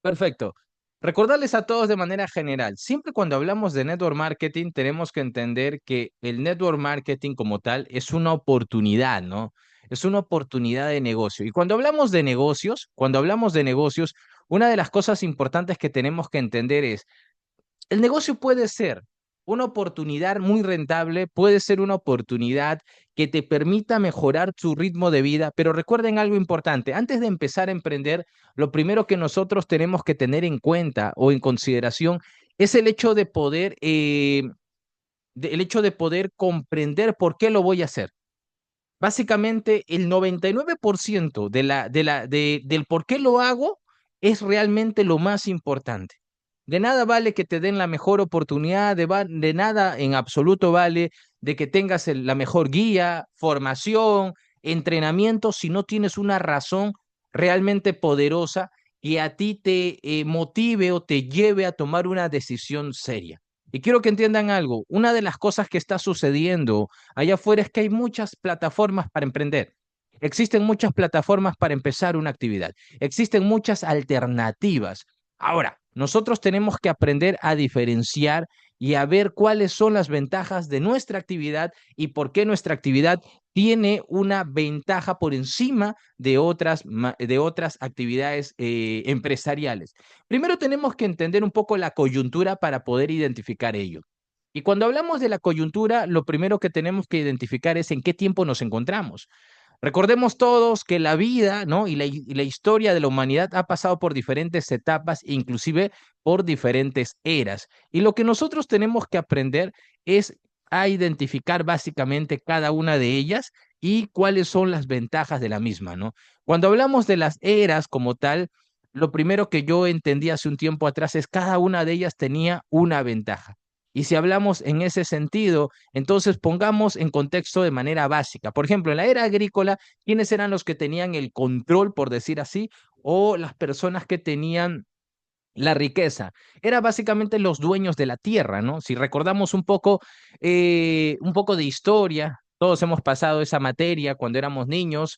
Perfecto. Recordarles a todos de manera general, siempre cuando hablamos de network marketing tenemos que entender que el network marketing como tal es una oportunidad, ¿no? Es una oportunidad de negocio. Y cuando hablamos de negocios, una de las cosas importantes que tenemos que entender es el negocio puede ser una oportunidad muy rentable, puede ser una oportunidad que te permita mejorar tu ritmo de vida, pero recuerden algo importante, antes de empezar a emprender, lo primero que nosotros tenemos que tener en cuenta o en consideración es el hecho de poder, el hecho de poder comprender por qué lo voy a hacer. Básicamente, el 99% del por qué lo hago es realmente lo más importante. De nada vale que te den la mejor oportunidad, de nada en absoluto vale de que tengas la mejor guía, formación, entrenamiento, si no tienes una razón realmente poderosa que a ti te motive o te lleve a tomar una decisión seria. Y quiero que entiendan algo, una de las cosas que está sucediendo allá afuera es que hay muchas plataformas para emprender. Existen muchas plataformas para empezar una actividad. Existen muchas alternativas. Ahora, nosotros tenemos que aprender a diferenciar y a ver cuáles son las ventajas de nuestra actividad y por qué nuestra actividad tiene una ventaja por encima de otras actividades empresariales. Primero tenemos que entender un poco la coyuntura para poder identificar ello. Y cuando hablamos de la coyuntura, lo primero que tenemos que identificar es en qué tiempo nos encontramos. Recordemos todos que la vida, ¿no? Y la historia de la humanidad ha pasado por diferentes etapas, inclusive por diferentes eras. Y lo que nosotros tenemos que aprender es a identificar básicamente cada una de ellas y cuáles son las ventajas de la misma, ¿no? Cuando hablamos de las eras como tal, lo primero que yo entendí hace un tiempo atrás es cada una de ellas tenía una ventaja. Y si hablamos en ese sentido, entonces pongamos en contexto de manera básica. Por ejemplo, en la era agrícola, ¿quiénes eran los que tenían el control, por decir así, o las personas que tenían la riqueza? Era básicamente los dueños de la tierra, ¿no? Si recordamos un poco de historia, todos hemos pasado esa materia cuando éramos niños,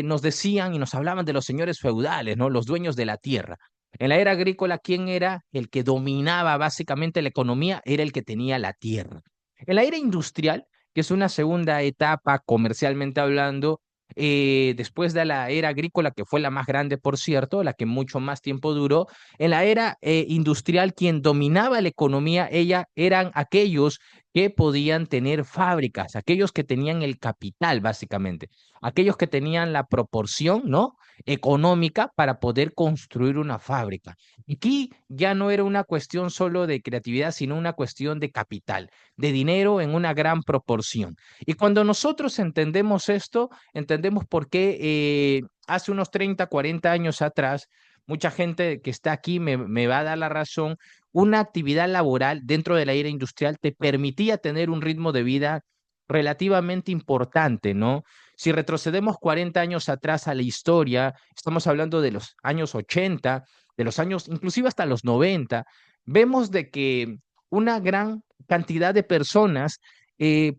nos decían y nos hablaban de los señores feudales, ¿no? Los dueños de la tierra. En la era agrícola, ¿quién era el que dominaba básicamente la economía? Era el que tenía la tierra. En la era industrial, que es una segunda etapa comercialmente hablando, después de la era agrícola, que fue la más grande, por cierto, la que mucho más tiempo duró, en la era industrial, quien dominaba la economía, eran aquellos que podían tener fábricas, aquellos que tenían el capital, básicamente, aquellos que tenían la proporción, ¿no? Económica para poder construir una fábrica. Aquí ya no era una cuestión solo de creatividad, sino una cuestión de capital, de dinero en una gran proporción. Y cuando nosotros entendemos esto, entendemos por qué hace unos 30, 40 años atrás, mucha gente que está aquí me va a dar la razón, una actividad laboral dentro de la era industrial te permitía tener un ritmo de vida relativamente importante, ¿no? Si retrocedemos 40 años atrás a la historia, estamos hablando de los años 80, de los años inclusive hasta los 90, vemos de que una gran cantidad de personas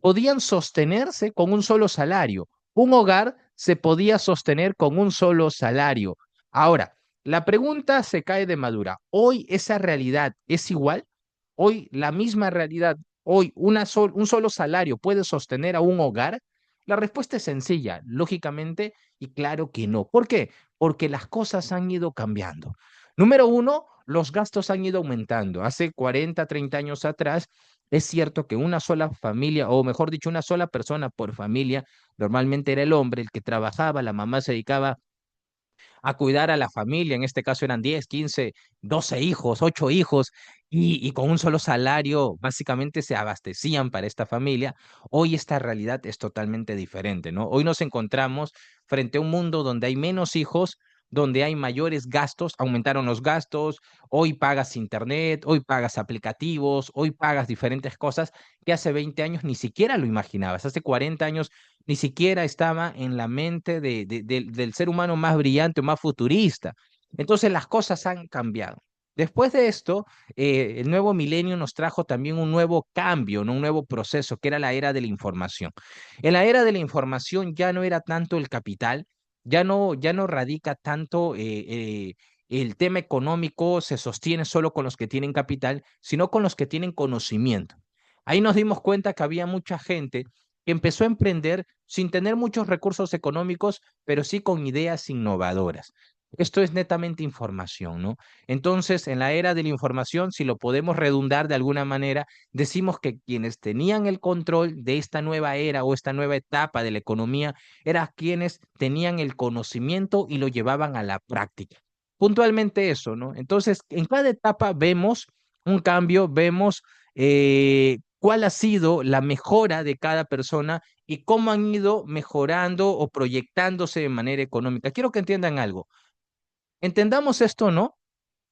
podían sostenerse con un solo salario. Un hogar se podía sostener con un solo salario. Ahora, la pregunta se cae de madura. ¿Hoy esa realidad es igual? ¿Hoy la misma realidad, hoy un solo salario puede sostener a un hogar? La respuesta es sencilla, lógicamente, y claro que no. ¿Por qué? Porque las cosas han ido cambiando. Número uno, los gastos han ido aumentando. Hace 40, 30 años atrás, es cierto que una sola familia, o mejor dicho, una sola persona por familia, normalmente era el hombre el que trabajaba, la mamá se dedicaba a cuidar a la familia, en este caso eran 10, 15, 12 hijos, 8 hijos, y con un solo salario básicamente se abastecían para esta familia. Hoy esta realidad es totalmente diferente, ¿no? Hoy nos encontramos frente a un mundo donde hay menos hijos, donde hay mayores gastos, aumentaron los gastos, hoy pagas internet, hoy pagas aplicativos, hoy pagas diferentes cosas que hace 20 años ni siquiera lo imaginabas, hace 40 años ni siquiera estaba en la mente del ser humano más brillante o más futurista. Entonces las cosas han cambiado. Después de esto, el nuevo milenio nos trajo también un nuevo cambio, ¿no? Un nuevo proceso, que era la era de la información. En la era de la información ya no era tanto el capital, ya no radica tanto el tema económico se sostiene solo con los que tienen capital, sino con los que tienen conocimiento. Ahí nos dimos cuenta que había mucha gente que empezó a emprender sin tener muchos recursos económicos, pero sí con ideas innovadoras. Esto es netamente información, ¿no? Entonces, en la era de la información, si lo podemos redundar de alguna manera, decimos que quienes tenían el control de esta nueva era o esta nueva etapa de la economía eran quienes tenían el conocimiento y lo llevaban a la práctica. Puntualmente eso, ¿no? Entonces, en cada etapa vemos un cambio, vemos cuál ha sido la mejora de cada persona y cómo han ido mejorando o proyectándose de manera económica. Quiero que entiendan algo. Entendamos esto o no,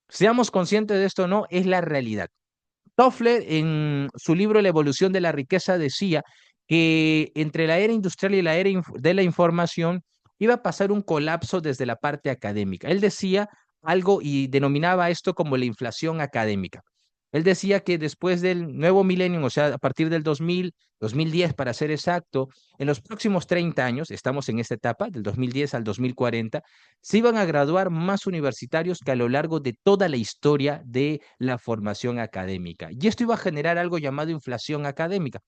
seamos conscientes de esto o no, es la realidad. Toffler, en su libro La evolución de la riqueza, decía que entre la era industrial y la era de la información iba a pasar un colapso desde la parte académica. Él decía algo y denominaba esto como la inflación académica. Él decía que después del nuevo milenio, o sea, a partir del 2000, 2010 para ser exacto, en los próximos 30 años, estamos en esta etapa, del 2010 al 2040, se iban a graduar más universitarios que a lo largo de toda la historia de la formación académica. Y esto iba a generar algo llamado inflación académica.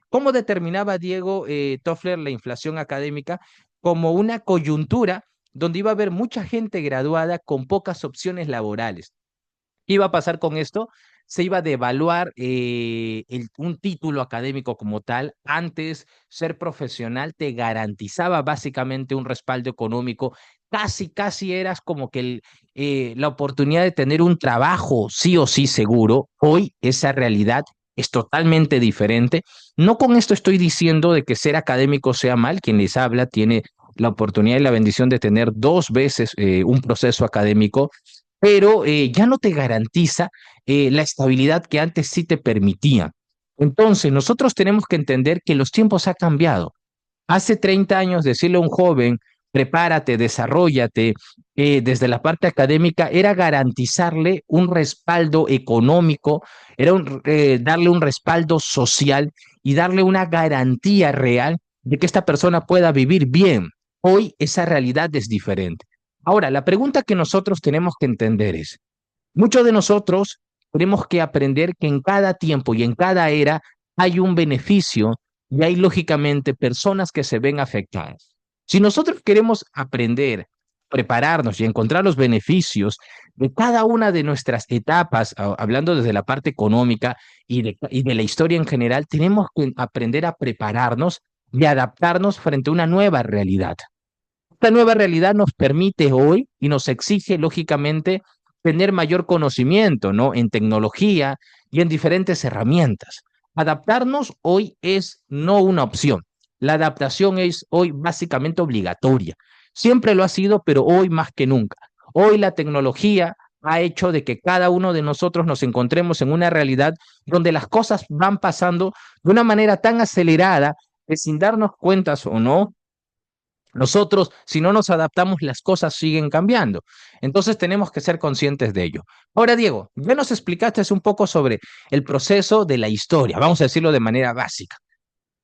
¿Cómo determinaba Diego Toffler la inflación académica? Como una coyuntura donde iba a haber mucha gente graduada con pocas opciones laborales. ¿Qué iba a pasar con esto? Se iba a devaluar un título académico como tal. Antes, ser profesional te garantizaba básicamente un respaldo económico. Casi eras como que la oportunidad de tener un trabajo sí o sí seguro. Hoy esa realidad es totalmente diferente. No con esto estoy diciendo de que ser académico sea mal. Quien les habla tiene la oportunidad y la bendición de tener dos veces un proceso académico, pero ya no te garantiza la estabilidad que antes sí te permitía. Entonces, nosotros tenemos que entender que los tiempos han cambiado. Hace 30 años decirle a un joven, prepárate, desarróllate, desde la parte académica, era garantizarle un respaldo económico, era darle un respaldo social y darle una garantía real de que esta persona pueda vivir bien. Hoy esa realidad es diferente. Ahora, la pregunta que nosotros tenemos que entender es, muchos de nosotros tenemos que aprender que en cada tiempo y en cada era hay un beneficio y hay lógicamente personas que se ven afectadas. Si nosotros queremos aprender, prepararnos y encontrar los beneficios de cada una de nuestras etapas, hablando desde la parte económica y de la historia en general, tenemos que aprender a prepararnos y adaptarnos frente a una nueva realidad. Esta nueva realidad nos permite hoy y nos exige, lógicamente, tener mayor conocimiento, ¿no? En tecnología y en diferentes herramientas. Adaptarnos hoy es no una opción. La adaptación es hoy básicamente obligatoria. Siempre lo ha sido, pero hoy más que nunca. Hoy la tecnología ha hecho de que cada uno de nosotros nos encontremos en una realidad donde las cosas van pasando de una manera tan acelerada que sin darnos cuentas o no, nosotros, si no nos adaptamos, las cosas siguen cambiando. Entonces tenemos que ser conscientes de ello. Ahora, Diego, ya nos explicaste un poco sobre el proceso de la historia, vamos a decirlo de manera básica.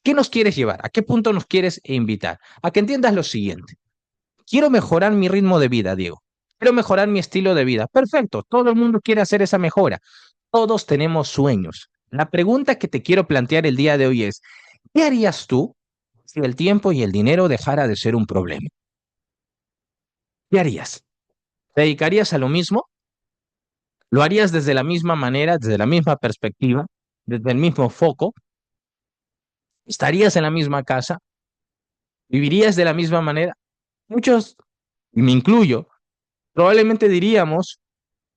¿Qué nos quieres llevar? ¿A qué punto nos quieres invitar? A que entiendas lo siguiente. Quiero mejorar mi ritmo de vida, Diego. Quiero mejorar mi estilo de vida. Perfecto, todo el mundo quiere hacer esa mejora. Todos tenemos sueños. La pregunta que te quiero plantear el día de hoy es, ¿qué harías tú si el tiempo y el dinero dejara de ser un problema? ¿Qué harías? ¿Te dedicarías a lo mismo? ¿Lo harías desde la misma manera, desde la misma perspectiva, desde el mismo foco? ¿Estarías en la misma casa? ¿Vivirías de la misma manera? Muchos, y me incluyo, probablemente diríamos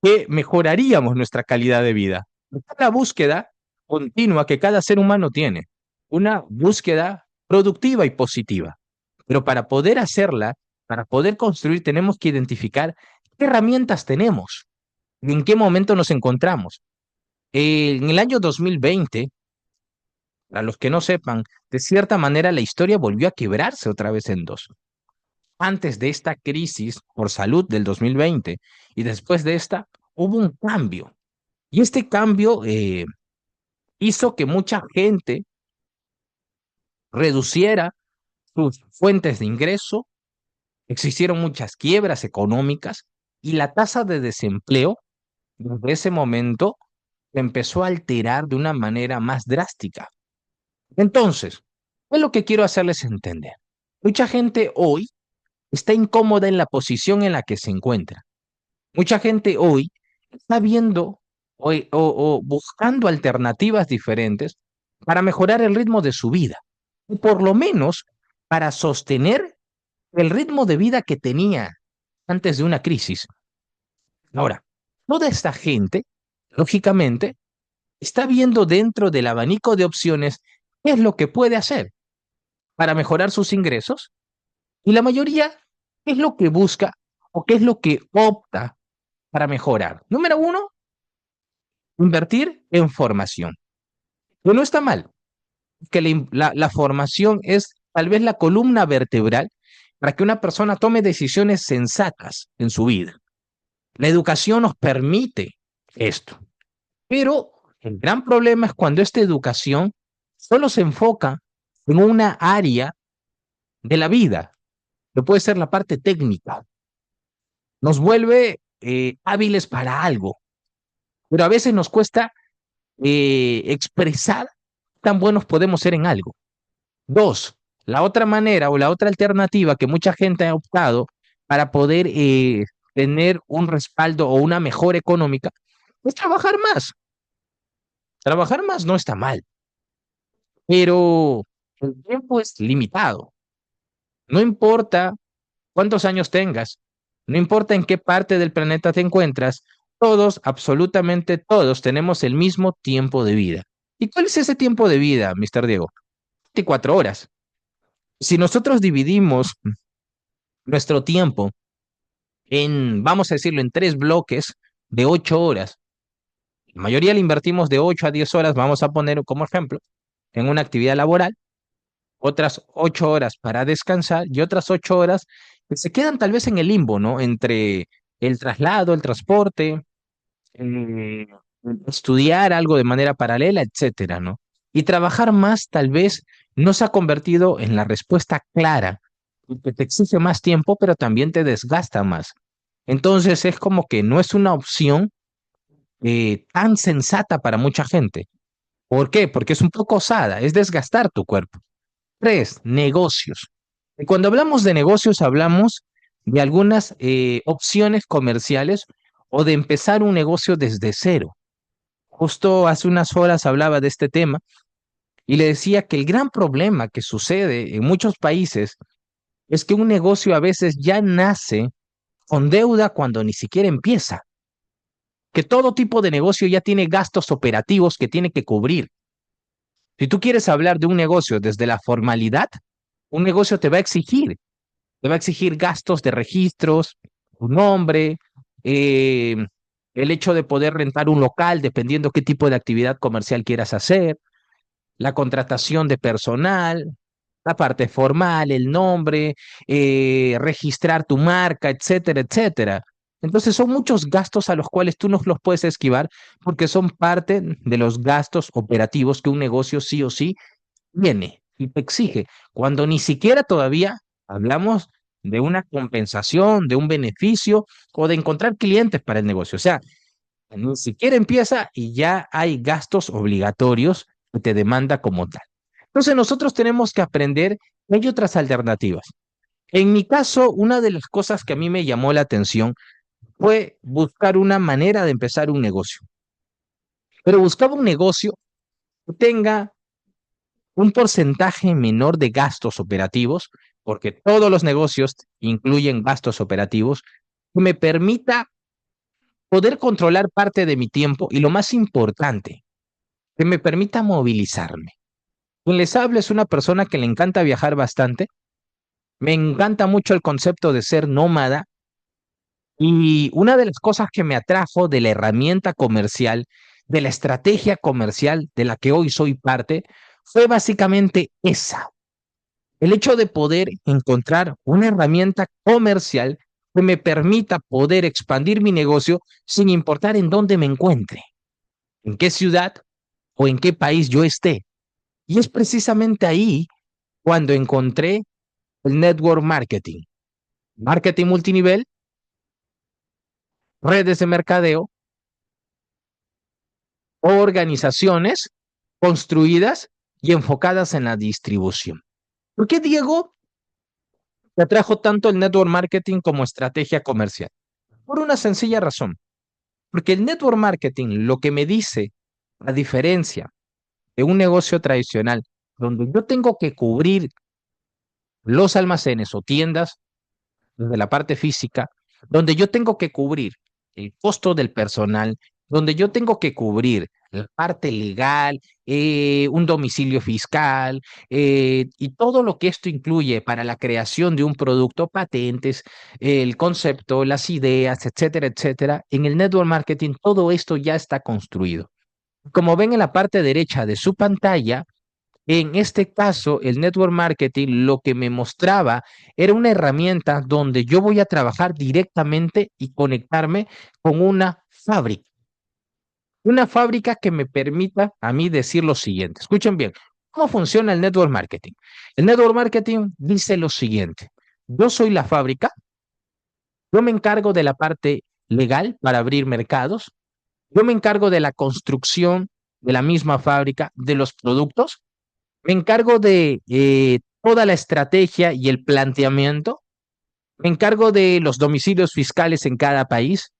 que mejoraríamos nuestra calidad de vida. Es la búsqueda continua que cada ser humano tiene, una búsqueda productiva y positiva. Pero para poder hacerla, para poder construir, tenemos que identificar qué herramientas tenemos y en qué momento nos encontramos. En el año 2020, para los que no sepan, de cierta manera la historia volvió a quebrarse otra vez en dos. Antes de esta crisis por salud del 2020 y después de esta, hubo un cambio. Y este cambio hizo que mucha gente reduciera sus fuentes de ingreso, existieron muchas quiebras económicas y la tasa de desempleo desde ese momento se empezó a alterar de una manera más drástica. Entonces, ¿qué es lo que quiero hacerles entender? Mucha gente hoy está incómoda en la posición en la que se encuentra. Mucha gente hoy está viendo o buscando alternativas diferentes para mejorar el ritmo de su vida, o por lo menos para sostener el ritmo de vida que tenía antes de una crisis. Ahora, toda esta gente, lógicamente, está viendo dentro del abanico de opciones qué es lo que puede hacer para mejorar sus ingresos y la mayoría, qué es lo que busca o qué es lo que opta para mejorar. Número uno, invertir en formación. Que no está mal, que la formación es tal vez la columna vertebral para que una persona tome decisiones sensatas en su vida. La educación nos permite esto, pero el gran problema es cuando esta educación solo se enfoca en una área de la vida, que puede ser la parte técnica. Nos vuelve hábiles para algo, pero a veces nos cuesta expresar tan buenos podemos ser en algo. Dos, la otra manera o la otra alternativa que mucha gente ha optado para poder tener un respaldo o una mejora económica es trabajar más. Trabajar más no está mal, pero el tiempo es limitado. No importa cuántos años tengas, no importa en qué parte del planeta te encuentras, todos, absolutamente todos, tenemos el mismo tiempo de vida. ¿Y cuál es ese tiempo de vida, Mr. Diego? 24 horas. Si nosotros dividimos nuestro tiempo en, vamos a decirlo, en tres bloques de 8 horas, la mayoría le invertimos de 8 a 10 horas, vamos a poner como ejemplo, en una actividad laboral, otras 8 horas para descansar y otras 8 horas que se quedan tal vez en el limbo, ¿no? Entre el traslado, el transporte, eh, estudiar algo de manera paralela, etcétera, ¿no? Y trabajar más tal vez no se ha convertido en la respuesta clara, que te exige más tiempo, pero también te desgasta más. Entonces es como que no es una opción tan sensata para mucha gente. ¿Por qué? Porque es un poco osada, es desgastar tu cuerpo. Tres, negocios. Y cuando hablamos de negocios, hablamos de algunas opciones comerciales o de empezar un negocio desde cero. Justo hace unas horas hablaba de este tema y le decía que el gran problema que sucede en muchos países es que un negocio a veces ya nace con deuda cuando ni siquiera empieza, que todo tipo de negocio ya tiene gastos operativos que tiene que cubrir. Si tú quieres hablar de un negocio desde la formalidad, un negocio te va a exigir gastos de registros, tu nombre, eh, el hecho de poder rentar un local dependiendo qué tipo de actividad comercial quieras hacer, la contratación de personal, la parte formal, el nombre, registrar tu marca, etcétera, etcétera. Entonces son muchos gastos a los cuales tú no los puedes esquivar porque son parte de los gastos operativos que un negocio sí o sí tiene y te exige, cuando ni siquiera todavía hablamos de una compensación, de un beneficio o de encontrar clientes para el negocio. O sea, ni siquiera empieza y ya hay gastos obligatorios que te demanda como tal. Entonces nosotros tenemos que aprender que hay otras alternativas. En mi caso, una de las cosas que a mí me llamó la atención fue buscar una manera de empezar un negocio, pero buscaba un negocio que tenga un porcentaje menor de gastos operativos, porque todos los negocios incluyen gastos operativos, que me permita poder controlar parte de mi tiempo y lo más importante, que me permita movilizarme. Quien les habla es una persona que le encanta viajar bastante, me encanta mucho el concepto de ser nómada y una de las cosas que me atrajo de la herramienta comercial, de la estrategia comercial de la que hoy soy parte, fue básicamente esa. El hecho de poder encontrar una herramienta comercial que me permita poder expandir mi negocio sin importar en dónde me encuentre, en qué ciudad o en qué país yo esté. Y es precisamente ahí cuando encontré el network marketing, marketing multinivel, redes de mercadeo o organizaciones construidas y enfocadas en la distribución. ¿Por qué, Diego, te atrajo tanto el network marketing como estrategia comercial? Por una sencilla razón, porque el network marketing lo que me dice, a diferencia de un negocio tradicional, donde yo tengo que cubrir los almacenes o tiendas desde la parte física, donde yo tengo que cubrir el costo del personal, donde yo tengo que cubrir la parte legal, un domicilio fiscal y todo lo que esto incluye para la creación de un producto, patentes, el concepto, las ideas, etcétera, etcétera. En el network marketing todo esto ya está construido. Como ven en la parte derecha de su pantalla, en este caso, el network marketing lo que me mostraba era una herramienta donde yo voy a trabajar directamente y conectarme con una fábrica que me permita a mí decir lo siguiente. Escuchen bien, ¿cómo funciona el network marketing? El network marketing dice lo siguiente. Yo soy la fábrica, yo me encargo de la parte legal para abrir mercados, yo me encargo de la construcción de la misma fábrica, de los productos. Me encargo de toda la estrategia y el planteamiento. Me encargo de los domicilios fiscales en cada país.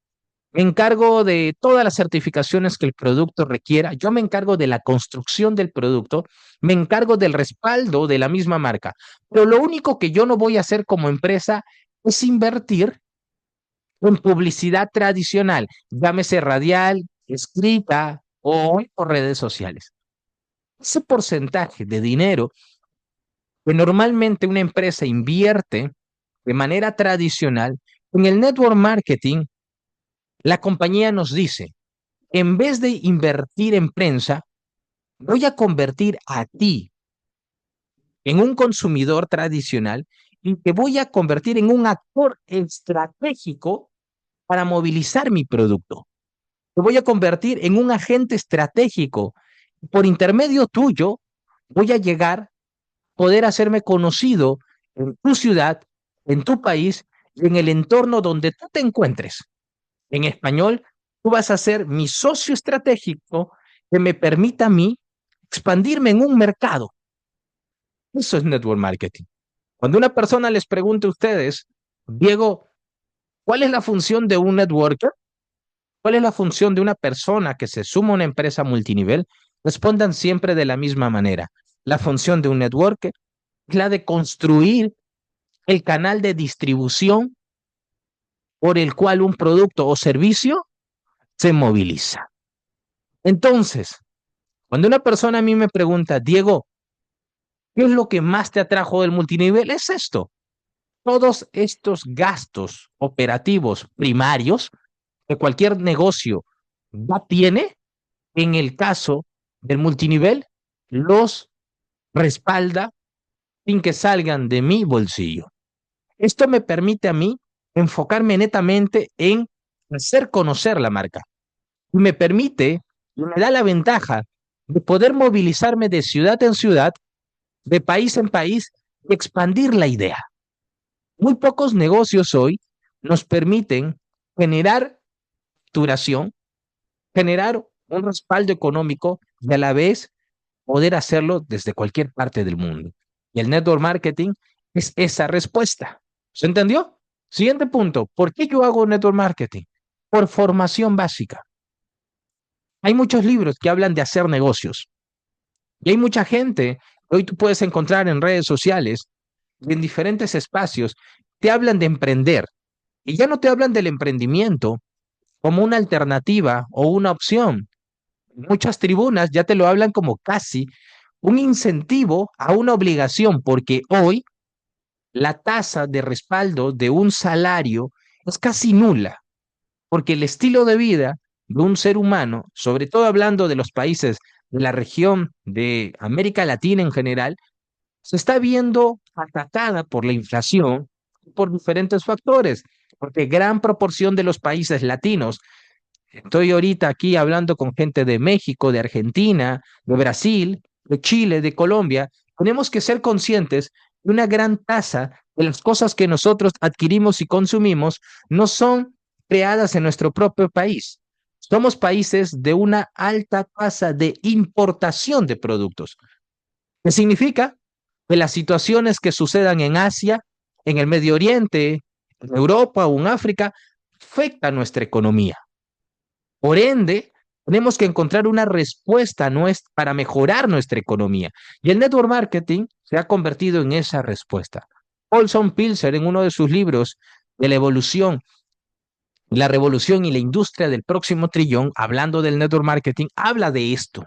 Me encargo de todas las certificaciones que el producto requiera. Yo me encargo de la construcción del producto. Me encargo del respaldo de la misma marca. Pero lo único que yo no voy a hacer como empresa es invertir en publicidad tradicional, llámese radial, escrita o por redes sociales. Ese porcentaje de dinero que normalmente una empresa invierte de manera tradicional, en el network marketing, la compañía nos dice, en vez de invertir en prensa, voy a convertir a ti en un consumidor tradicional y te voy a convertir en un actor estratégico para movilizar mi producto. Te voy a convertir en un agente estratégico. Por intermedio tuyo, voy a llegar poder hacerme conocido en tu ciudad, en tu país y en el entorno donde tú te encuentres. En español, tú vas a ser mi socio estratégico que me permita a mí expandirme en un mercado. Eso es network marketing. Cuando una persona les pregunte a ustedes, Diego, ¿cuál es la función de un networker? ¿Cuál es la función de una persona que se suma a una empresa multinivel? Respondan siempre de la misma manera. La función de un networker es la de construir el canal de distribución por el cual un producto o servicio se moviliza. Entonces, cuando una persona a mí me pregunta, Diego, ¿qué es lo que más te atrajo del multinivel? Es esto. Todos estos gastos operativos primarios que cualquier negocio ya tiene, en el caso del multinivel, los respalda sin que salgan de mi bolsillo. Esto me permite a mí enfocarme netamente en hacer conocer la marca y me permite y me da la ventaja de poder movilizarme de ciudad en ciudad, de país en país y expandir la idea. Muy pocos negocios hoy nos permiten generar duración, generar un respaldo económico y a la vez poder hacerlo desde cualquier parte del mundo. Y el network marketing es esa respuesta. ¿Se entendió? Siguiente punto. ¿Por qué yo hago network marketing? Por formación básica. Hay muchos libros que hablan de hacer negocios y hay mucha gente, hoy tú puedes encontrar en redes sociales, en diferentes espacios, te hablan de emprender y ya no te hablan del emprendimiento como una alternativa o una opción. Muchas tribunas ya te lo hablan como casi un incentivo a una obligación, porque hoy la tasa de respaldo de un salario es casi nula, porque el estilo de vida de un ser humano, sobre todo hablando de los países de la región de América Latina en general, se está viendo atacada por la inflación por diferentes factores, porque gran proporción de los países latinos, estoy ahorita aquí hablando con gente de México, de Argentina, de Brasil, de Chile, de Colombia, tenemos que ser conscientes de una gran tasa de las cosas que nosotros adquirimos y consumimos no son creadas en nuestro propio país. Somos países de una alta tasa de importación de productos. ¿Qué significa? Que las situaciones que sucedan en Asia, en el Medio Oriente, en Europa o en África, afectan nuestra economía. Por ende, tenemos que encontrar una respuesta para mejorar nuestra economía. Y el network marketing se ha convertido en esa respuesta. Paulson Pilzer, en uno de sus libros de la revolución y la industria del próximo trillón, hablando del network marketing, habla de esto.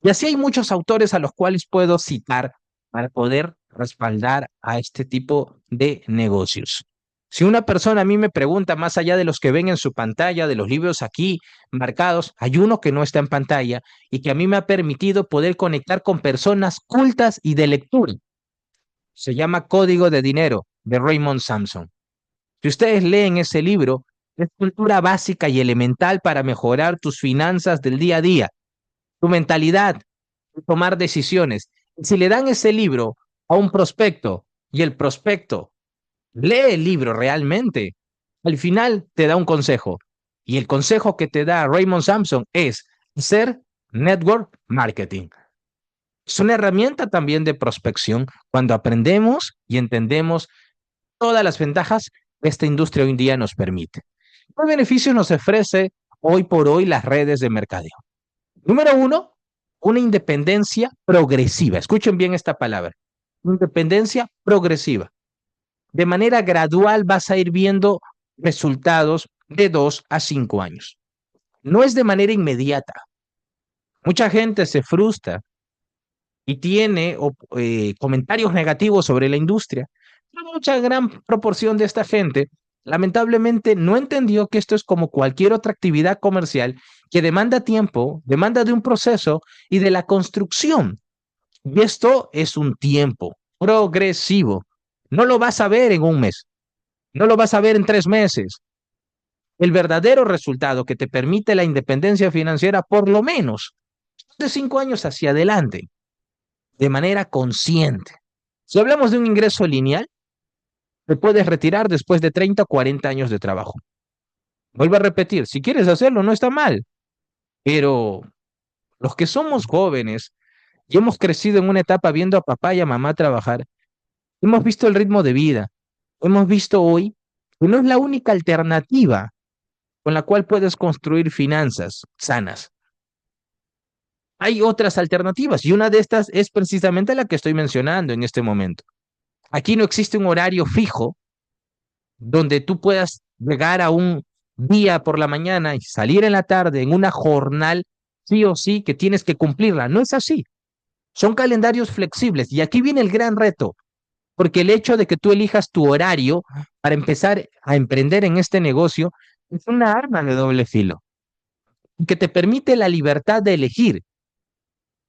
Y así hay muchos autores a los cuales puedo citar para poder respaldar a este tipo de negocios. Si una persona a mí me pregunta, más allá de los que ven en su pantalla, de los libros aquí marcados, hay uno que no está en pantalla y que a mí me ha permitido poder conectar con personas cultas y de lectura. Se llama Código de Dinero, de Raymond Samson. Si ustedes leen ese libro, es cultura básica y elemental para mejorar tus finanzas del día a día, tu mentalidad, tomar decisiones. Si le dan ese libro a un prospecto y el prospecto lee el libro realmente, al final te da un consejo. Y el consejo que te da Raymond Samson es hacer network marketing. Es una herramienta también de prospección cuando aprendemos y entendemos todas las ventajas que esta industria hoy en día nos permite. ¿Qué beneficios nos ofrece hoy por hoy las redes de mercadeo? Número uno, una independencia progresiva. Escuchen bien esta palabra. Independencia progresiva. De manera gradual vas a ir viendo resultados de 2 a 5 años. No es de manera inmediata. Mucha gente se frustra y tiene comentarios negativos sobre la industria. Mucha gran proporción de esta gente lamentablemente no entendió que esto es como cualquier otra actividad comercial que demanda tiempo, demanda de un proceso y de la construcción. Y esto es un tiempo progresivo. No lo vas a ver en un mes, no lo vas a ver en 3 meses. El verdadero resultado que te permite la independencia financiera, por lo menos de 5 años hacia adelante, de manera consciente. Si hablamos de un ingreso lineal, te puedes retirar después de 30 o 40 años de trabajo. Vuelvo a repetir, si quieres hacerlo, no está mal, pero los que somos jóvenes y hemos crecido en una etapa viendo a papá y a mamá trabajar, hemos visto el ritmo de vida, hemos visto hoy que no es la única alternativa con la cual puedes construir finanzas sanas. Hay otras alternativas y una de estas es precisamente la que estoy mencionando en este momento. Aquí no existe un horario fijo donde tú puedas llegar a un día por la mañana y salir en la tarde en una jornada sí o sí que tienes que cumplirla. No es así. Son calendarios flexibles y aquí viene el gran reto, porque el hecho de que tú elijas tu horario para empezar a emprender en este negocio es una arma de doble filo, que te permite la libertad de elegir.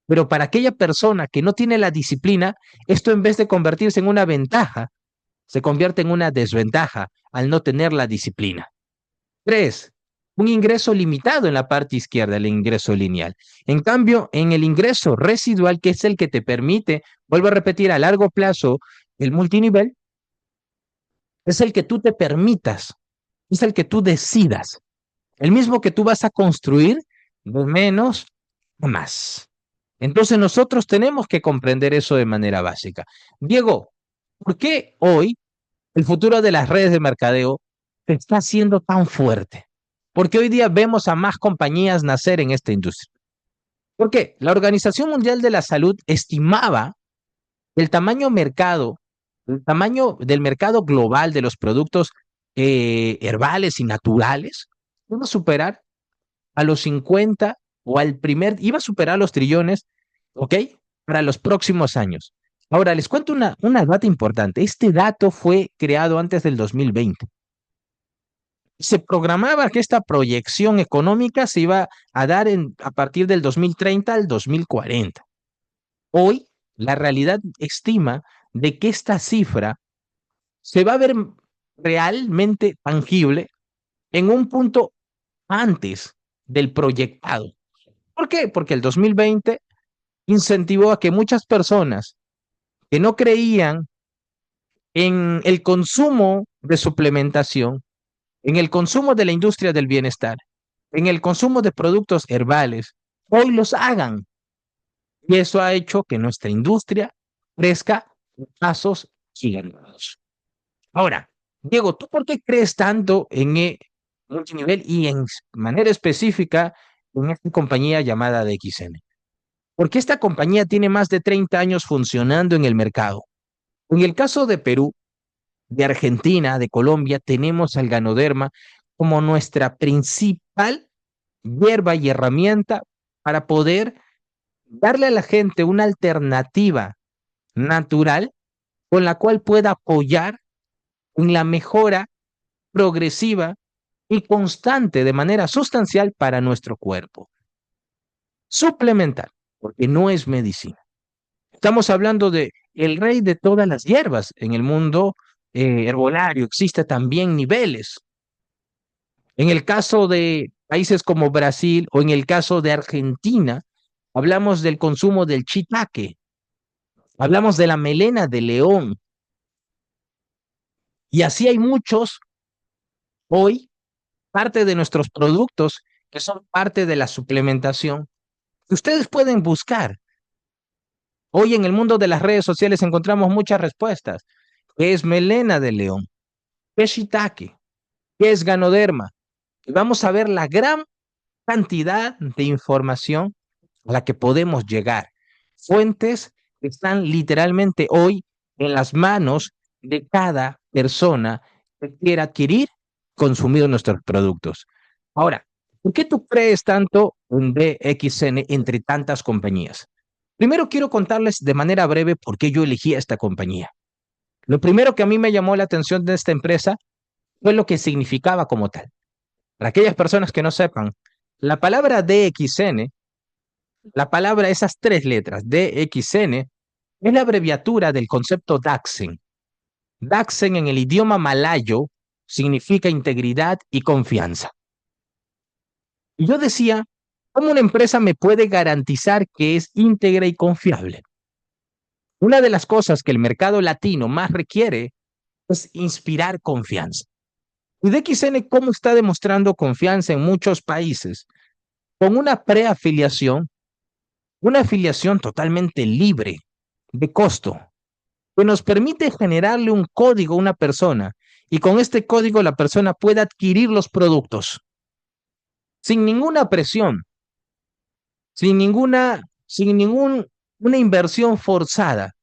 Pero para aquella persona que no tiene la disciplina, esto en vez de convertirse en una ventaja, se convierte en una desventaja al no tener la disciplina. 3, un ingreso limitado en la parte izquierda, el ingreso lineal. En cambio, en el ingreso residual, que es el que te permite, vuelvo a repetir, a largo plazo, el multinivel, es el que tú te permitas, es el que tú decidas, el mismo que tú vas a construir de menos a más. Entonces nosotros tenemos que comprender eso de manera básica. Diego, ¿por qué hoy el futuro de las redes de mercadeo se está haciendo tan fuerte? Porque hoy día vemos a más compañías nacer en esta industria. ¿Por qué? La Organización Mundial de la Salud estimaba el tamaño mercado, el tamaño del mercado global de los productos herbales y naturales, iba a superar a los 50 o iba a superar los trillones, ¿ok? Para los próximos años. Ahora, les cuento una data importante. Este dato fue creado antes del 2020. Se programaba que esta proyección económica se iba a dar a partir del 2030 al 2040. Hoy, la realidad estima de que esta cifra se va a ver realmente tangible en un punto antes del proyectado. ¿Por qué? Porque el 2020 incentivó a que muchas personas que no creían en el consumo de suplementación en el consumo de la industria del bienestar, en el consumo de productos herbales, hoy los hagan. Y eso ha hecho que nuestra industria crezca a pasos gigantes. Ahora, Diego, ¿tú por qué crees tanto en multinivel y en manera específica en esta compañía llamada DXN? Porque esta compañía tiene más de 30 años funcionando en el mercado. En el caso de Perú, de Argentina, de Colombia, tenemos al Ganoderma como nuestra principal hierba y herramienta para poder darle a la gente una alternativa natural con la cual pueda apoyar en la mejora progresiva y constante de manera sustancial para nuestro cuerpo. Suplementar, porque no es medicina. Estamos hablando de el rey de todas las hierbas en el mundo herbolario. Existe también niveles. En el caso de países como Brasil o en el caso de Argentina, hablamos del consumo del shiitake, hablamos de la melena de león, y así hay muchos hoy, parte de nuestros productos que son parte de la suplementación, que ustedes pueden buscar. Hoy en el mundo de las redes sociales encontramos muchas respuestas. ¿Qué es melena de león? ¿Qué es shiitake? ¿Qué es ganoderma? Y vamos a ver la gran cantidad de información a la que podemos llegar. Fuentes que están literalmente hoy en las manos de cada persona que quiera adquirir, consumir nuestros productos. Ahora, ¿por qué tú crees tanto en DXN entre tantas compañías? Primero quiero contarles de manera breve por qué yo elegí a esta compañía. Lo primero que a mí me llamó la atención de esta empresa fue lo que significaba como tal. Para aquellas personas que no sepan, la palabra DXN, la palabra, esas tres letras, DXN, es la abreviatura del concepto Daxen. Daxen en el idioma malayo significa integridad y confianza. Y yo decía, ¿cómo una empresa me puede garantizar que es íntegra y confiable? Una de las cosas que el mercado latino más requiere es inspirar confianza. Y DXN, ¿cómo está demostrando confianza en muchos países? Con una afiliación totalmente libre de costo, que nos permite generarle un código a una persona y con este código la persona puede adquirir los productos sin ninguna presión, sin ningún, una inversión forzada.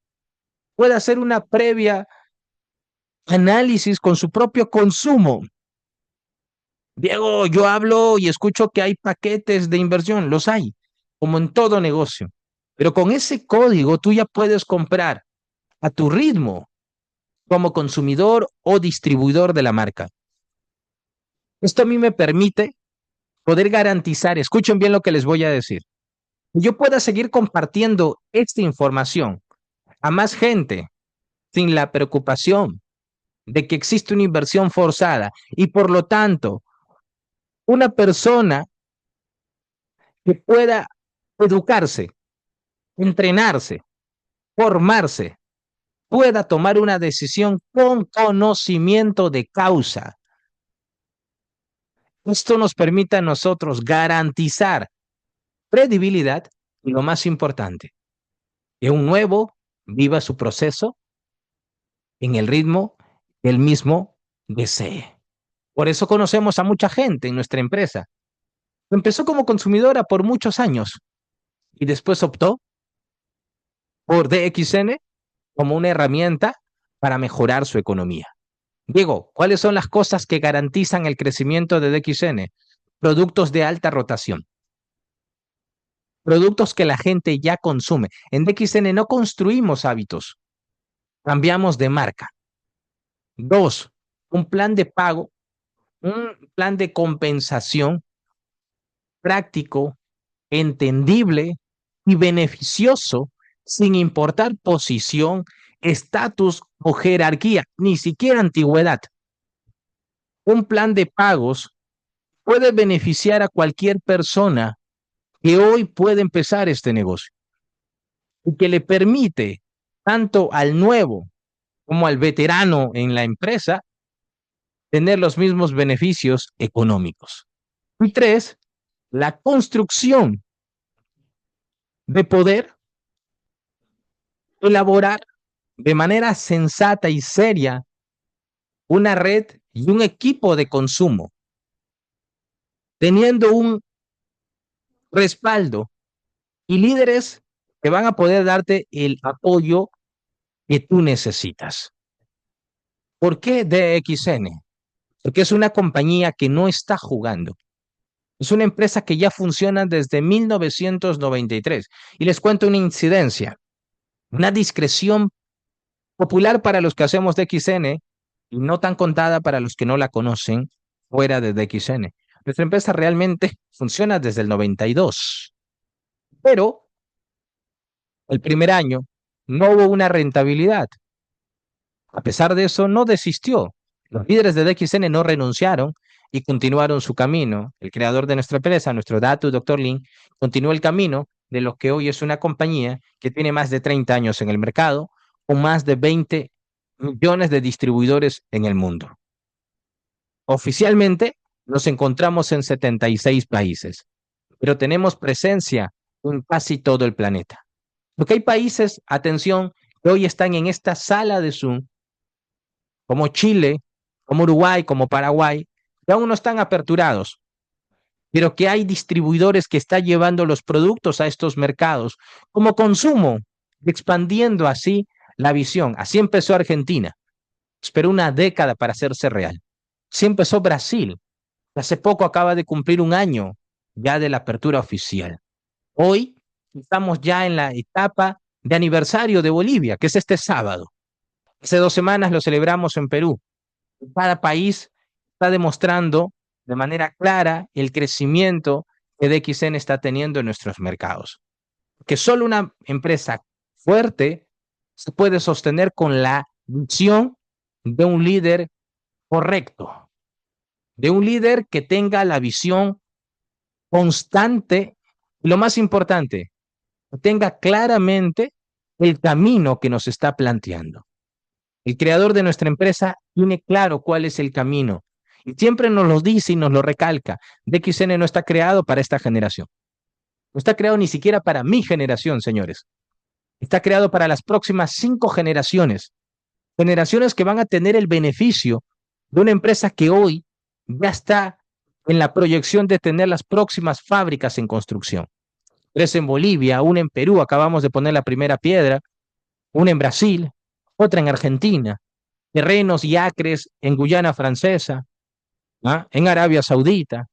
Puede hacer una previa análisis con su propio consumo. Diego, yo hablo y escucho que hay paquetes de inversión, los hay, como en todo negocio. Pero con ese código tú ya puedes comprar a tu ritmo como consumidor o distribuidor de la marca. Esto a mí me permite poder garantizar, escuchen bien lo que les voy a decir, que yo pueda seguir compartiendo esta información a más gente sin la preocupación de que existe una inversión forzada y por lo tanto una persona que pueda educarse, entrenarse, formarse, pueda tomar una decisión con conocimiento de causa. Esto nos permite a nosotros garantizar credibilidad y lo más importante, que un nuevo viva su proceso en el ritmo que él mismo desee. Por eso conocemos a mucha gente en nuestra empresa. Empezó como consumidora por muchos años y después optó por DXN como una herramienta para mejorar su economía. Diego, ¿cuáles son las cosas que garantizan el crecimiento de DXN? Productos de alta rotación, productos que la gente ya consume. En DXN no construimos hábitos, cambiamos de marca. Dos, un plan de pago, un plan de compensación práctico, entendible y beneficioso sin importar posición, estatus o jerarquía, ni siquiera antigüedad. Un plan de pagos puede beneficiar a cualquier persona que hoy puede empezar este negocio y que le permite tanto al nuevo como al veterano en la empresa tener los mismos beneficios económicos. Y tres, la construcción de poder elaborar de manera sensata y seria una red y un equipo de consumo, teniendo un respaldo y líderes que van a poder darte el apoyo que tú necesitas. ¿Por qué DXN? Porque es una compañía que no está jugando. Es una empresa que ya funciona desde 1993. Y les cuento una incidencia, una discreción popular para los que hacemos DXN y no tan contada para los que no la conocen fuera de DXN. Nuestra empresa realmente funciona desde el 92, pero el primer año no hubo una rentabilidad. A pesar de eso, no desistió. Los líderes de DXN no renunciaron y continuaron su camino. El creador de nuestra empresa, nuestro Datu, Dr. Lin, continuó el camino de lo que hoy es una compañía que tiene más de 30 años en el mercado, con más de 20 millones de distribuidores en el mundo. Oficialmente nos encontramos en 76 países, pero tenemos presencia en casi todo el planeta. Porque hay países, atención, que hoy están en esta sala de Zoom, como Chile, como Uruguay, como Paraguay, que aún no están aperturados, pero que hay distribuidores que están llevando los productos a estos mercados como consumo, expandiendo así la visión. Así empezó Argentina, esperó una década para hacerse real. Así empezó Brasil, hace poco acaba de cumplir un año ya de la apertura oficial. Hoy estamos ya en la etapa de aniversario de Bolivia, que es este sábado. Hace 2 semanas lo celebramos en Perú. Cada país está demostrando de manera clara el crecimiento que DXN está teniendo en nuestros mercados. Que solo una empresa fuerte se puede sostener con la visión de un líder correcto, de un líder que tenga la visión constante y lo más importante, que tenga claramente el camino que nos está planteando. El creador de nuestra empresa tiene claro cuál es el camino y siempre nos lo dice y nos lo recalca. DXN no está creado para esta generación. No está creado ni siquiera para mi generación, señores. Está creado para las próximas 5 generaciones. Generaciones que van a tener el beneficio de una empresa que hoy ya está en la proyección de tener las próximas fábricas en construcción. 3 en Bolivia, una en Perú, acabamos de poner la primera piedra, una en Brasil, otra en Argentina, terrenos y acres en Guyana Francesa, ¿ah? En Arabia Saudita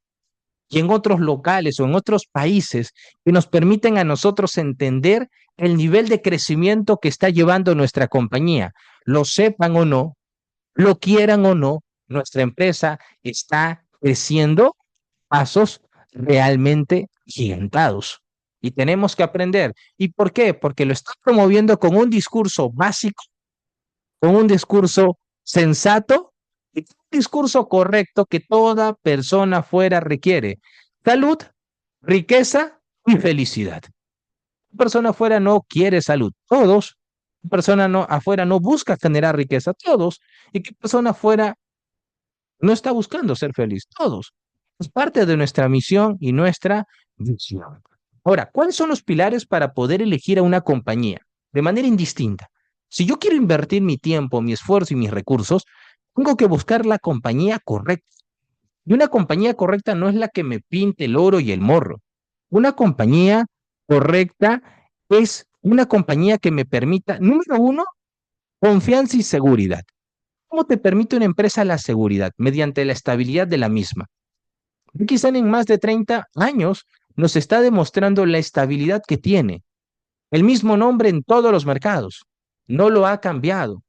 y en otros locales o en otros países que nos permiten a nosotros entender el nivel de crecimiento que está llevando nuestra compañía. Lo sepan o no, lo quieran o no, nuestra empresa está creciendo pasos realmente gigantados. Y tenemos que aprender. ¿Y por qué? Porque lo está promoviendo con un discurso básico, con un discurso sensato y un discurso correcto que toda persona fuera requiere. Salud, riqueza y felicidad. La persona afuera no quiere salud, todos. La persona no, afuera no busca generar riqueza, todos. ¿Y qué persona afuera no está buscando ser feliz? Todos. Es parte de nuestra misión y nuestra visión. Ahora, ¿cuáles son los pilares para poder elegir a una compañía de manera indistinta? Si yo quiero invertir mi tiempo, mi esfuerzo y mis recursos, tengo que buscar la compañía correcta. Y una compañía correcta no es la que me pinte el oro y el morro. Una compañía correcta es una compañía que me permita, número uno, confianza y seguridad. ¿Cómo te permite una empresa la seguridad? Mediante la estabilidad de la misma. Quizá en más de 30 años nos está demostrando la estabilidad que tiene. El mismo nombre en todos los mercados. No lo ha cambiado.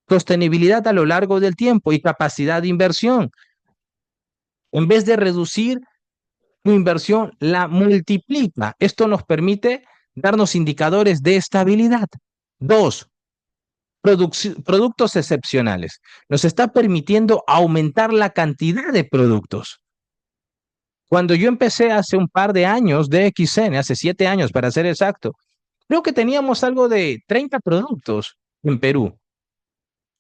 Sostenibilidad a lo largo del tiempo y capacidad de inversión. En vez de reducir tu inversión, la multiplica. Esto nos permite darnos indicadores de estabilidad. Dos, productos excepcionales. Nos está permitiendo aumentar la cantidad de productos. Cuando yo empecé hace un par de años de XN, hace 7 años para ser exacto, creo que teníamos algo de 30 productos en Perú.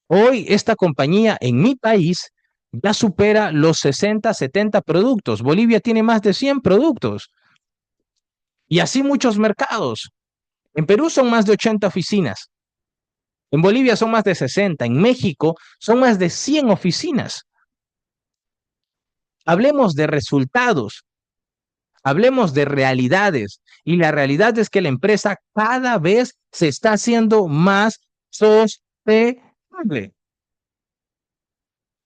Hoy esta compañía en mi país ya supera los 60, 70 productos. Bolivia tiene más de 100 productos y así muchos mercados. En Perú son más de 80 oficinas. En Bolivia son más de 60. En México son más de 100 oficinas. Hablemos de resultados, hablemos de realidades. Y la realidad es que la empresa cada vez se está haciendo más sostenible.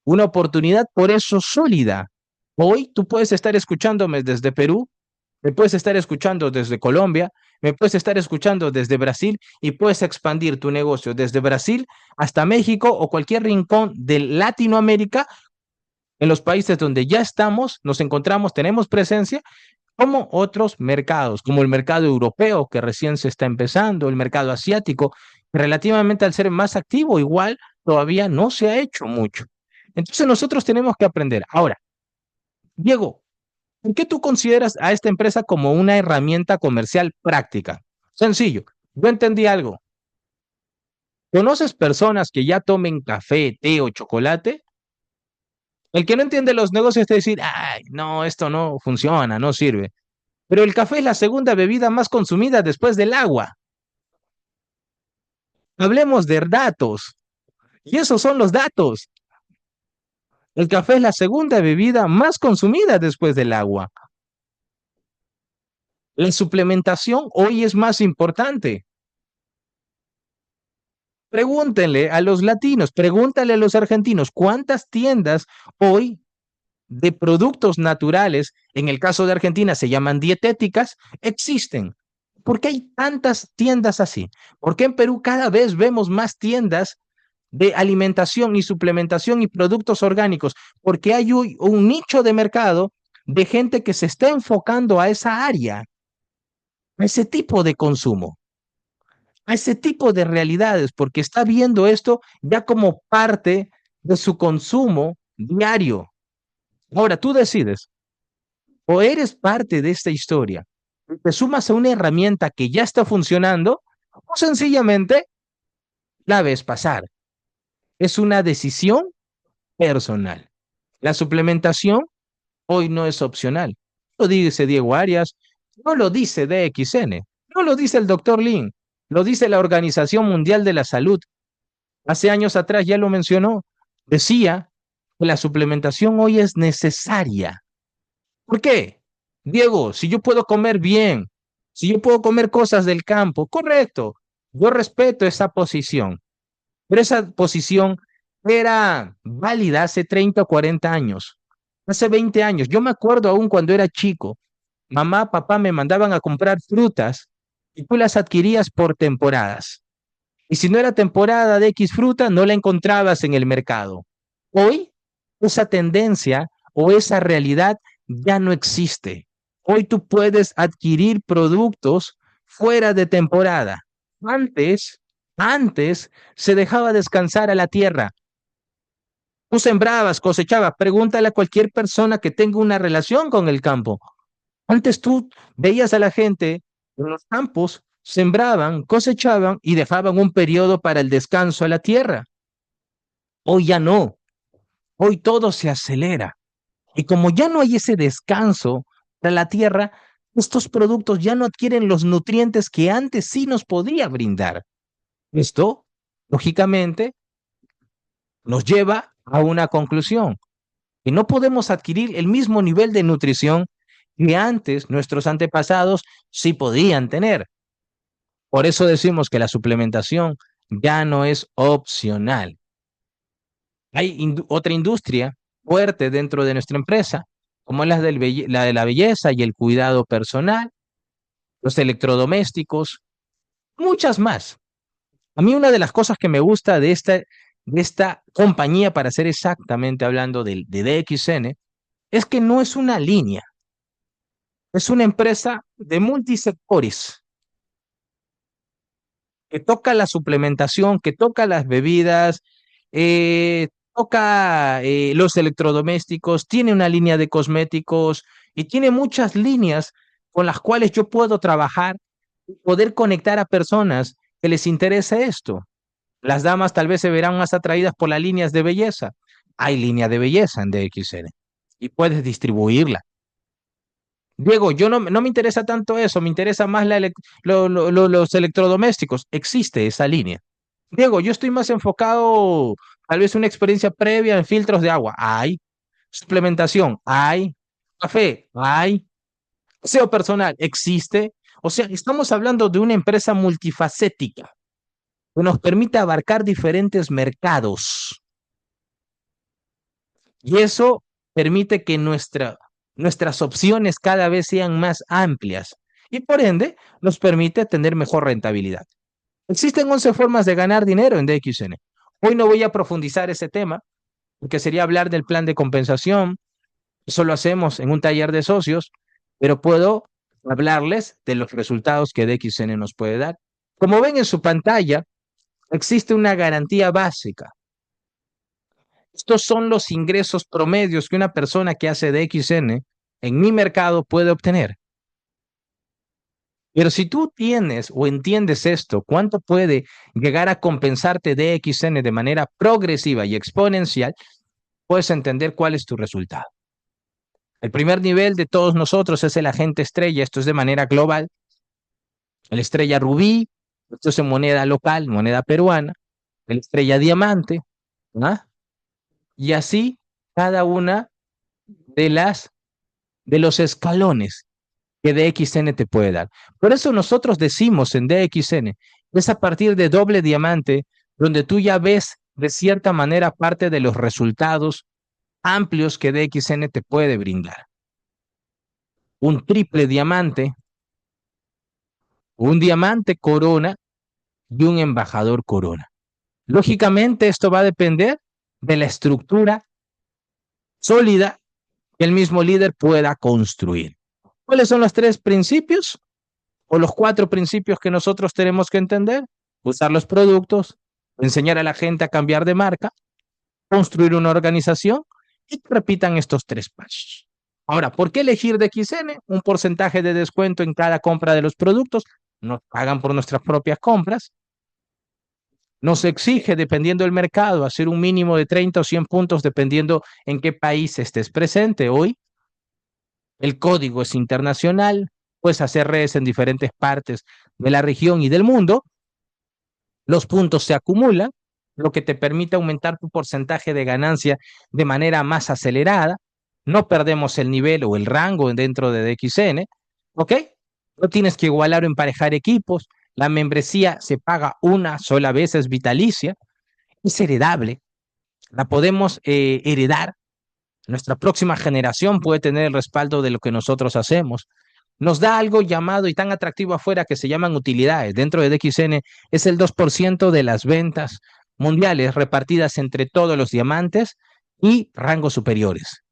Una oportunidad por eso sólida. Hoy tú puedes estar escuchándome desde Perú, me puedes estar escuchando desde Colombia, me puedes estar escuchando desde Brasil y puedes expandir tu negocio desde Brasil hasta México o cualquier rincón de Latinoamérica, en los países donde ya estamos, nos encontramos, tenemos presencia, como otros mercados, como el mercado europeo que recién se está empezando, el mercado asiático, que relativamente al ser más activo, igual todavía no se ha hecho mucho. Entonces nosotros tenemos que aprender. Ahora, Diego, ¿por qué tú consideras a esta empresa como una herramienta comercial práctica? Sencillo, yo entendí algo. ¿Conoces personas que ya tomen café, té o chocolate? El que no entiende los negocios te decir, ay, no, esto no funciona, no sirve. Pero el café es la segunda bebida más consumida después del agua. Hablemos de datos. Y esos son los datos. El café es la segunda bebida más consumida después del agua. La suplementación hoy es más importante. Pregúntenle a los latinos, pregúntale a los argentinos, ¿cuántas tiendas hoy de productos naturales, en el caso de Argentina se llaman dietéticas, existen? ¿Por qué hay tantas tiendas así? ¿Por qué en Perú cada vez vemos más tiendas de alimentación y suplementación y productos orgánicos? Porque hay un nicho de mercado de gente que se está enfocando a esa área, a ese tipo de consumo, a ese tipo de realidades, porque está viendo esto ya como parte de su consumo diario. Ahora tú decides, o eres parte de esta historia, te sumas a una herramienta que ya está funcionando, o sencillamente la ves pasar. Es una decisión personal. La suplementación hoy no es opcional. Lo dice Diego Arias, no lo dice DXN, no lo dice el doctor Lin, lo dice la Organización Mundial de la Salud. Hace años atrás ya lo mencionó. Decía que la suplementación hoy es necesaria. ¿Por qué? Diego, si yo puedo comer bien, si yo puedo comer cosas del campo, correcto, yo respeto esa posición, pero esa posición era válida hace 30 o 40 años, hace 20 años. Yo me acuerdo aún cuando era chico, mamá, papá me mandaban a comprar frutas y tú las adquirías por temporadas. Y si no era temporada de X fruta, no la encontrabas en el mercado. Hoy, esa tendencia o esa realidad ya no existe. Hoy tú puedes adquirir productos fuera de temporada. Antes, antes se dejaba descansar a la tierra. Tú sembrabas, cosechabas. Pregúntale a cualquier persona que tenga una relación con el campo. Antes tú veías a la gente en los campos, sembraban, cosechaban y dejaban un periodo para el descanso a la tierra. Hoy ya no, hoy todo se acelera. Y como ya no hay ese descanso para la tierra, estos productos ya no adquieren los nutrientes que antes sí nos podía brindar. Esto, lógicamente, nos lleva a una conclusión, que no podemos adquirir el mismo nivel de nutrición que antes nuestros antepasados sí podían tener. Por eso decimos que la suplementación ya no es opcional. Hay otra industria fuerte dentro de nuestra empresa, como la de la belleza y el cuidado personal, los electrodomésticos, muchas más. A mí una de las cosas que me gusta de esta compañía, para ser exactamente hablando de DXN, es que no es una línea, es una empresa de multisectores que toca la suplementación, que toca las bebidas, toca los electrodomésticos, tiene una línea de cosméticos y tiene muchas líneas con las cuales yo puedo trabajar y poder conectar a personas que les interese esto. Las damas tal vez se verán más atraídas por las líneas de belleza. hay línea de belleza en DXN y puedes distribuirla. Diego, yo no me interesa tanto eso, me interesa más los electrodomésticos. Existe esa línea. Diego, yo estoy más enfocado, tal vez una experiencia previa en filtros de agua. Hay. Suplementación. Hay. Café. Hay. SEO personal. Existe. O sea, estamos hablando de una empresa multifacética que nos permite abarcar diferentes mercados. Y eso permite que nuestras opciones cada vez sean más amplias y por ende nos permite tener mejor rentabilidad. Existen 11 formas de ganar dinero en DXN. Hoy no voy a profundizar ese tema porque sería hablar del plan de compensación. Eso lo hacemos en un taller de socios, pero puedo hablarles de los resultados que DXN nos puede dar. Como ven en su pantalla, existe una garantía básica. Estos son los ingresos promedios que una persona que hace DXN en mi mercado puede obtener. Pero si tú tienes o entiendes esto, cuánto puede llegar a compensarte DXN de manera progresiva y exponencial, puedes entender cuál es tu resultado. El primer nivel de todos nosotros es el agente estrella, esto es de manera global. El estrella rubí, esto es en moneda local, moneda peruana. El estrella diamante, ¿ah? Y así cada una de de los escalones que DXN te puede dar. Por eso nosotros decimos en DXN, es a partir de doble diamante donde tú ya ves de cierta manera parte de los resultados amplios que DXN te puede brindar. Un triple diamante, un diamante corona y un embajador corona. Lógicamente esto va a depender de la estructura sólida que el mismo líder pueda construir. ¿Cuáles son los tres principios o los cuatro principios que nosotros tenemos que entender? Usar los productos, enseñar a la gente a cambiar de marca, construir una organización y que repitan estos tres pasos. Ahora, ¿por qué elegir DXN? Un porcentaje de descuento en cada compra de los productos. Nos pagan por nuestras propias compras. Nos exige, dependiendo del mercado, hacer un mínimo de 30 o 100 puntos, dependiendo en qué país estés presente hoy. El código es internacional. Puedes hacer redes en diferentes partes de la región y del mundo. Los puntos se acumulan, lo que te permite aumentar tu porcentaje de ganancia de manera más acelerada. No perdemos el nivel o el rango dentro de DXN, ¿ok? No tienes que igualar o emparejar equipos. La membresía se paga una sola vez, es vitalicia, es heredable. La podemos heredar. Nuestra próxima generación puede tener el respaldo de lo que nosotros hacemos. Nos da algo llamado y tan atractivo afuera que se llaman utilidades. Dentro de DXN es el 2% de las ventas mundiales repartidas entre todos los diamantes y rangos superiores.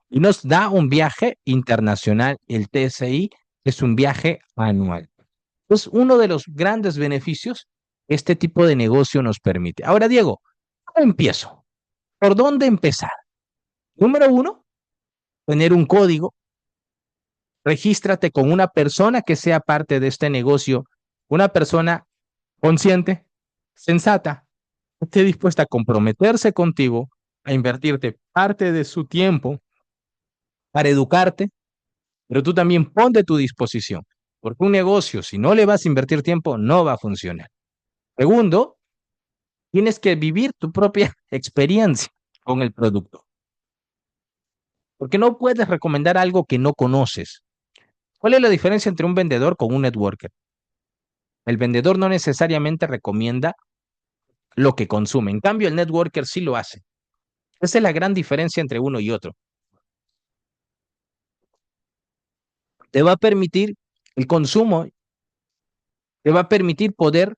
Y nos da un viaje internacional, el TSI, es un viaje anual. Es uno de los grandes beneficios que este tipo de negocio nos permite. Ahora, Diego, ¿cómo empiezo? ¿Por dónde empezar? Número uno, tener un código. Regístrate con una persona que sea parte de este negocio, una persona consciente, sensata, que esté dispuesta a comprometerse contigo, a invertirte parte de su tiempo para educarte, pero tú también pon de tu disposición, porque un negocio, si no le vas a invertir tiempo, no va a funcionar. Segundo, tienes que vivir tu propia experiencia con el producto, porque no puedes recomendar algo que no conoces. ¿Cuál es la diferencia entre un vendedor con un networker? El vendedor no necesariamente recomienda lo que consume. En cambio, el networker sí lo hace. Esa es la gran diferencia entre uno y otro. Te va a permitir el consumo, te va a permitir poder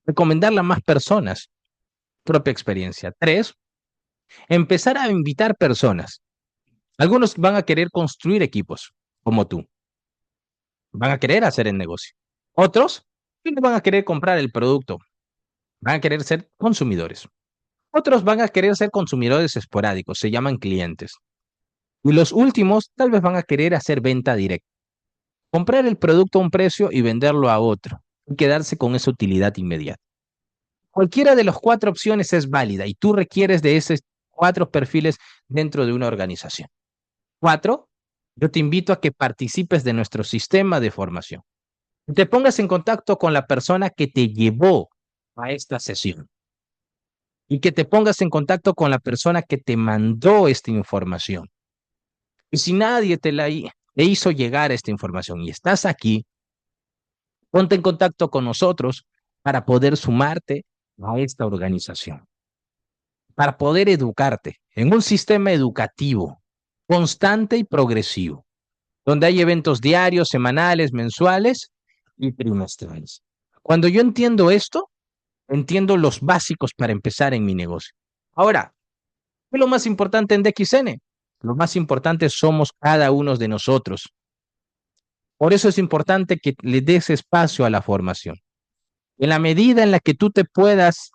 recomendarle a más personas propia experiencia. Tres, empezar a invitar personas. Algunos van a querer construir equipos, como tú. Van a querer hacer el negocio. Otros no van a querer comprar el producto. Van a querer ser consumidores. Otros van a querer ser consumidores esporádicos, se llaman clientes. Y los últimos tal vez van a querer hacer venta directa. Comprar el producto a un precio y venderlo a otro. Y quedarse con esa utilidad inmediata. Cualquiera de las cuatro opciones es válida y tú requieres de ese 4 perfiles dentro de una organización. 4, yo te invito a que participes de nuestro sistema de formación. Te pongas en contacto con la persona que te llevó a esta sesión y que te pongas en contacto con la persona que te mandó esta información. Y si nadie te hizo llegar esta información y estás aquí, ponte en contacto con nosotros para poder sumarte a esta organización, para poder educarte en un sistema educativo constante y progresivo, donde hay eventos diarios, semanales, mensuales y trimestrales. Cuando yo entiendo esto, entiendo los básicos para empezar en mi negocio. Ahora, ¿qué es lo más importante en DXN? Lo más importante somos cada uno de nosotros. Por eso es importante que le des espacio a la formación. En la medida en la que tú te puedas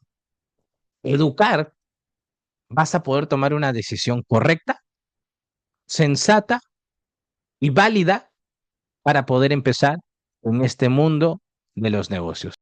educar, vas a poder tomar una decisión correcta, sensata y válida para poder empezar en este mundo de los negocios.